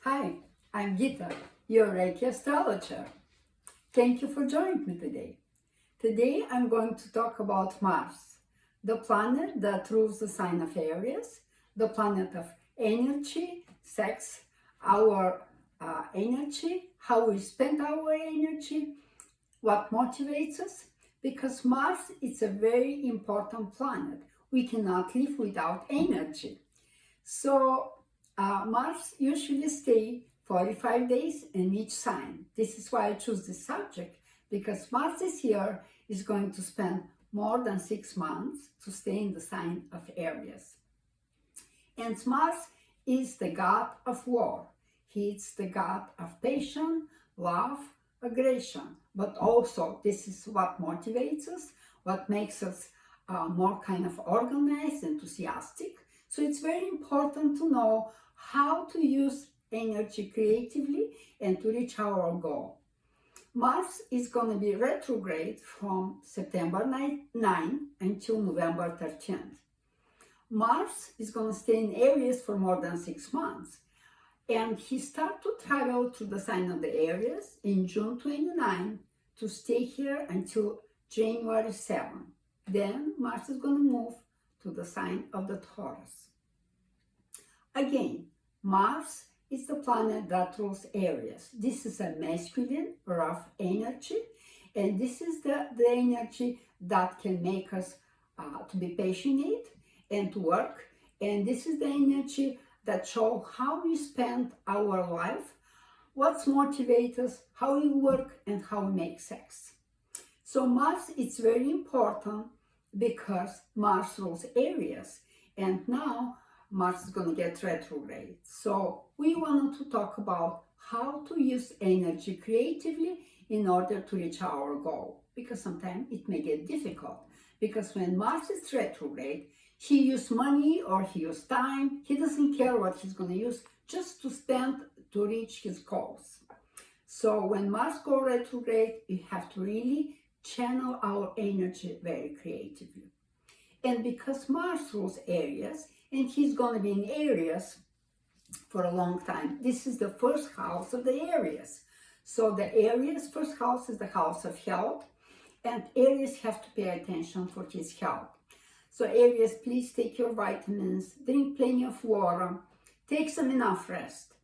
Hi, I'm Gita, your Reiki astrologer. Thank you for joining me today. Today I'm going to talk about Mars, the planet that rules the sign of Aries, the planet of energy, sex, our energy, how we spend our energy, what motivates us, because Mars is a very important planet. We cannot live without energy. So Mars usually stays 45 days in each sign. This is why I choose this subject, because Mars this year is going to spend more than 6 months to stay in the sign of Aries. And Mars is the god of war. He is the god of patience, love, aggression. But also, this is what motivates us, what makes us more kind of organized, enthusiastic. So it's very important to know how to use energy creatively and to reach our goal. Mars is going to be retrograde from September 9 until November 13th. Mars is going to stay in Aries for more than 6 months. And he starts to travel through the sign of the Aries in June 29 to stay here until January 7. Then Mars is going to move to the sign of the Taurus. Again, Mars is the planet that rules Aries. This is a masculine, rough energy, and this is the energy that can make us to be passionate and to work. And this is the energy that shows how we spend our life, what motivates us, how we work, and how we make sex. So Mars is very important because Mars rules Aries, and now Mars is going to get retrograde. So we wanted to talk about how to use energy creatively in order to reach our goal, because sometimes it may get difficult, because when Mars is retrograde, he uses money or he uses time. He doesn't care what he's going to use, just to spend to reach his goals. So when Mars goes retrograde, we have to really channel our energy very creatively. And because Mars rules Aries, and he's going to be in Aries for a long time, this is the first house of the Aries. So the Aries first house is the house of health, and Aries have to pay attention for his health. So Aries, please take your vitamins, drink plenty of water, take some enough rest.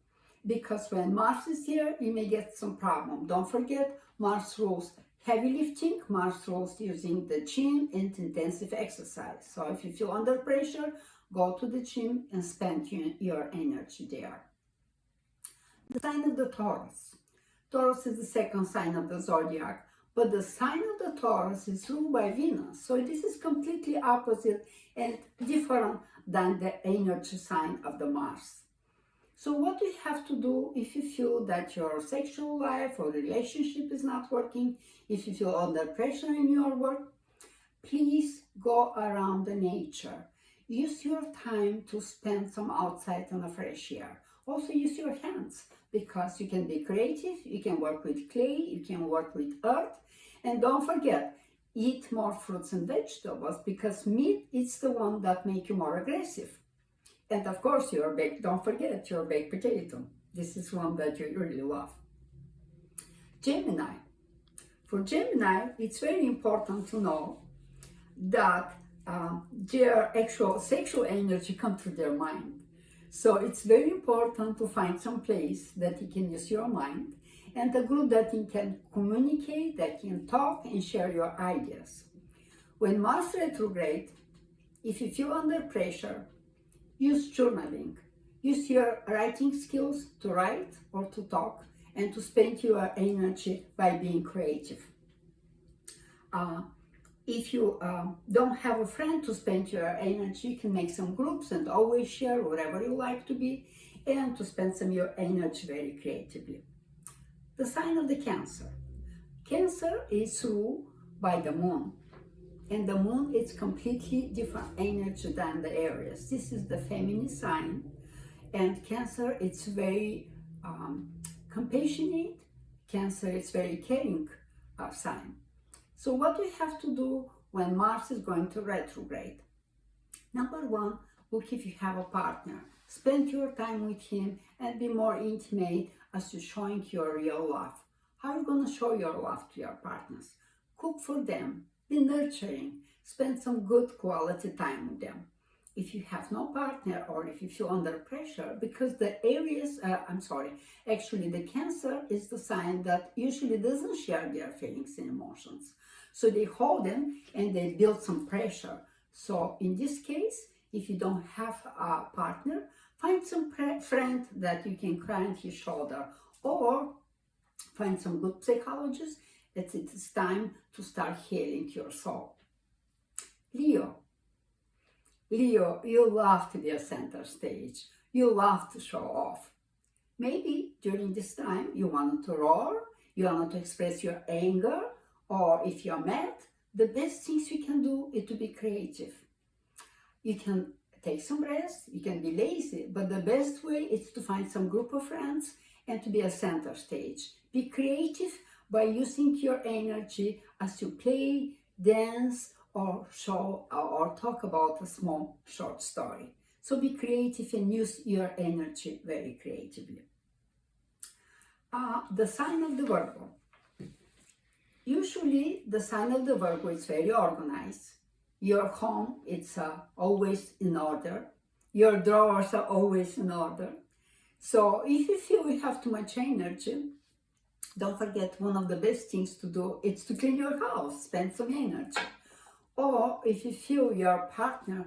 Because when Mars is here, you may get some problem. Don't forget, Mars rules heavy lifting, Mars rules using the gym and intensive exercise. So if you feel under pressure, go to the gym and spend your energy there. The sign of the Taurus. Taurus is the second sign of the zodiac. But the sign of the Taurus is ruled by Venus. So this is completely opposite and different than the energy sign of the Mars. So what do you have to do if you feel that your sexual life or relationship is not working, if you feel under pressure in your work? Please go around the nature. Use your time to spend some outside on the fresh air. Also use your hands, because you can be creative, you can work with clay, you can work with earth. And don't forget, eat more fruits and vegetables, because meat is the one that makes you more aggressive. And of course, don't forget your baked potato. This is one that you really love. Gemini. For Gemini, it's very important to know that their actual sexual energy comes through their mind. So it's very important to find some place that you can use your mind, and a group that you can communicate, that can talk and share your ideas. When Mars retrograde, if you feel under pressure, use journaling. Use your writing skills to write or to talk, and to spend your energy by being creative. If you don't have a friend to spend your energy, you can make some groups and always share whatever you like to be, and to spend some of your energy very creatively. The sign of the Cancer. Cancer is ruled by the moon. And the moon is completely different energy than the Aries. This is the feminine sign. And Cancer, it's very compassionate. Cancer is very caring sign. So what we have to do when Mars is going to retrograde? Number one, look if you have a partner. Spend your time with him and be more intimate as you're showing your real love. How are you going to show your love to your partners? Cook for them, be nurturing, spend some good quality time with them. If you have no partner or if you feel under pressure, because the areas, actually the Cancer is the sign that usually doesn't share their feelings and emotions. So they hold them and they build some pressure. So in this case, if you don't have a partner, find some friend that you can cry on his shoulder, or find some good psychologist. It's time to start healing your soul. Leo, you love to be a center stage. You love to show off. Maybe during this time you wanted to roar, you wanted to express your anger, or if you're mad, the best things you can do is to be creative. You can take some rest, you can be lazy, but the best way is to find some group of friends and to be a center stage. Be creative by using your energy as you play, dance, or show or talk about a small short story. So be creative and use your energy very creatively. The sign of the Virgo. Usually the sign of the Virgo is very organized. Your home, it's always in order. Your drawers are always in order. So if you feel you have too much energy, don't forget one of the best things to do is to clean your house, spend some energy. Or if you feel your partner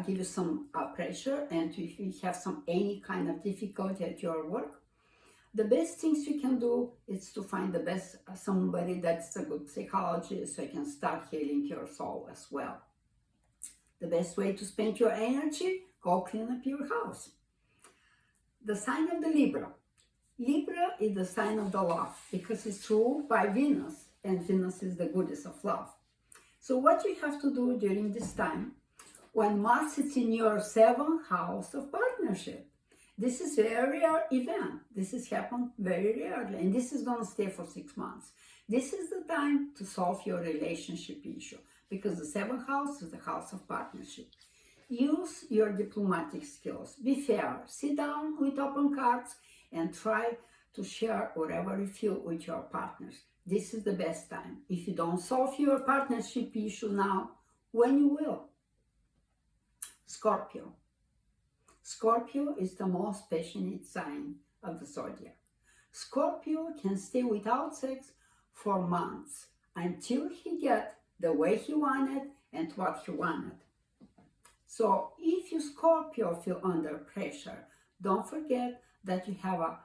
give you some pressure, and if you have any kind of difficulty at your work, the best things you can do is to find the best somebody that's a good psychologist, so you can start healing your soul as well. The best way to spend your energy, go clean up your house. The sign of the Libra. Libra is the sign of the love because it's ruled by Venus, and Venus is the goddess of love. So what you have to do during this time, when Mars is in your 7th house of partnership, this is a very rare event. This has happened very rarely, and this is going to stay for 6 months. This is the time to solve your relationship issue, because the 7th house is the house of partnership. Use your diplomatic skills. Be fair. Sit down with open cards and try to share whatever you feel with your partners. This is the best time. If you don't solve your partnership issue now, when you will? Scorpio. Scorpio is the most passionate sign of the zodiac. Scorpio can stay without sex for months until he gets the way he wanted and what he wanted. So if you Scorpio feel under pressure, don't forget that you have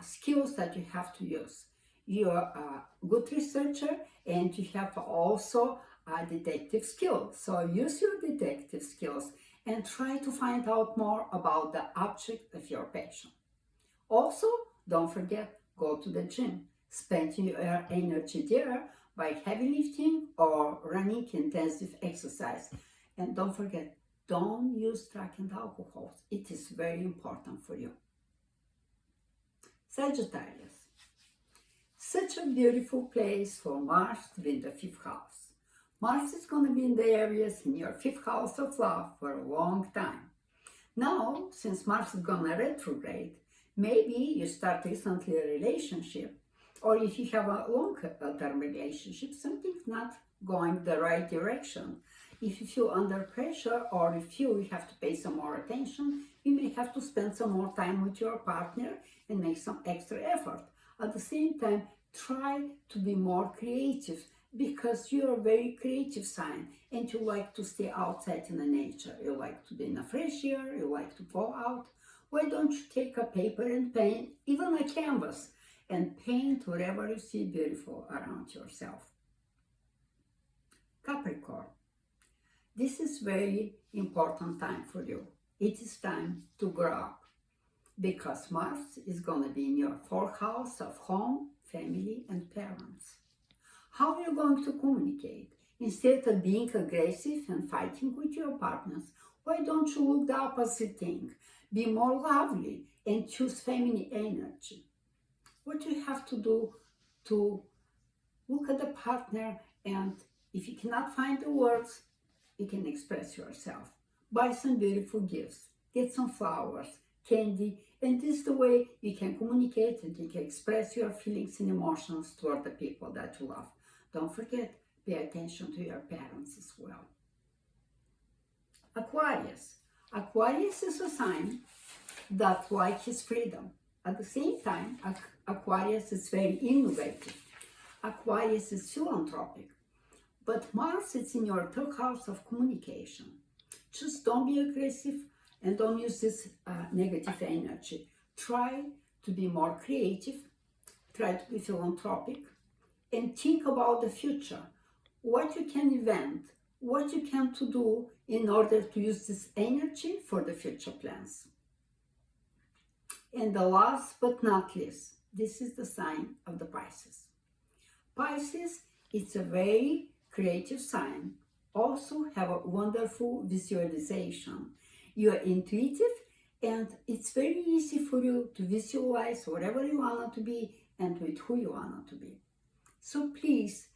skills that you have to use. You're a good researcher and you have also a detective skill. So use your detective skills and try to find out more about the object of your passion. Also, don't forget, go to the gym. Spend your energy there by heavy lifting or running intensive exercise. And don't forget, don't use drug and alcohol. It is very important for you. Sagittarius. Such a beautiful place for Mars to be in the 5th house. Mars is going to be in the areas in your 5th house of love for a long time. Now, since Mars is going to retrograde, maybe you start recently a relationship, or if you have a long-term relationship, something's not going the right direction. If you feel under pressure or you feel you have to pay some more attention, you may have to spend some more time with your partner and make some extra effort. At the same time, try to be more creative, because you're a very creative sign and you like to stay outside in the nature. You like to be in the fresh air, you like to go out. Why don't you take a paper and paint, even a canvas, and paint whatever you see beautiful around yourself. Capricorn. This is very important time for you. It is time to grow up, because Mars is going to be in your 4th house of home, family, and parents. How are you going to communicate? Instead of being aggressive and fighting with your partners, why don't you look the opposite thing? Be more lovely and choose feminine energy. What you have to do to look at the partner, and if you cannot find the words, you can express yourself. Buy some beautiful gifts. Get some flowers. candy, and this is the way you can communicate and you can express your feelings and emotions toward the people that you love. Don't forget, pay attention to your parents as well. Aquarius. Aquarius is a sign that likes his freedom. At the same time, Aquarius is very innovative. Aquarius is philanthropic. But Mars is in your third house of communication. Just don't be aggressive and don't use this negative energy. Try to be more creative, try to be philanthropic, and think about the future. What you can invent, what you can to do in order to use this energy for the future plans. And the last but not least, this is the sign of the Pisces. Pisces, it's a very creative sign. Also have a wonderful visualization. You are intuitive and it's very easy for you to visualize whatever you want it to be and with who you want it to be. So please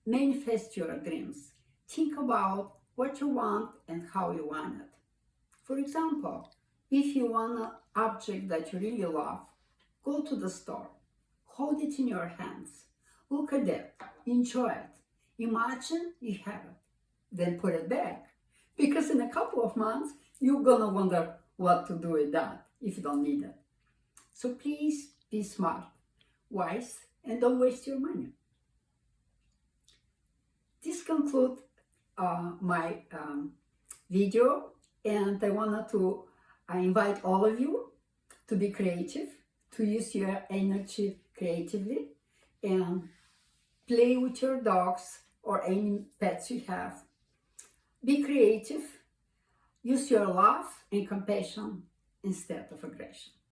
manifest your dreams. Think about what you want and how you want it. For example, if you want an object that you really love, go to the store, hold it in your hands, look at it, enjoy it, imagine you have it, then put it back. Because in a couple of months, you're gonna wonder what to do with that if you don't need it. So please be smart, wise, and don't waste your money. This concludes my video, and I wanted to invite all of you to be creative, to use your energy creatively, and play with your dogs or any pets you have. Be creative, use your love and compassion instead of aggression.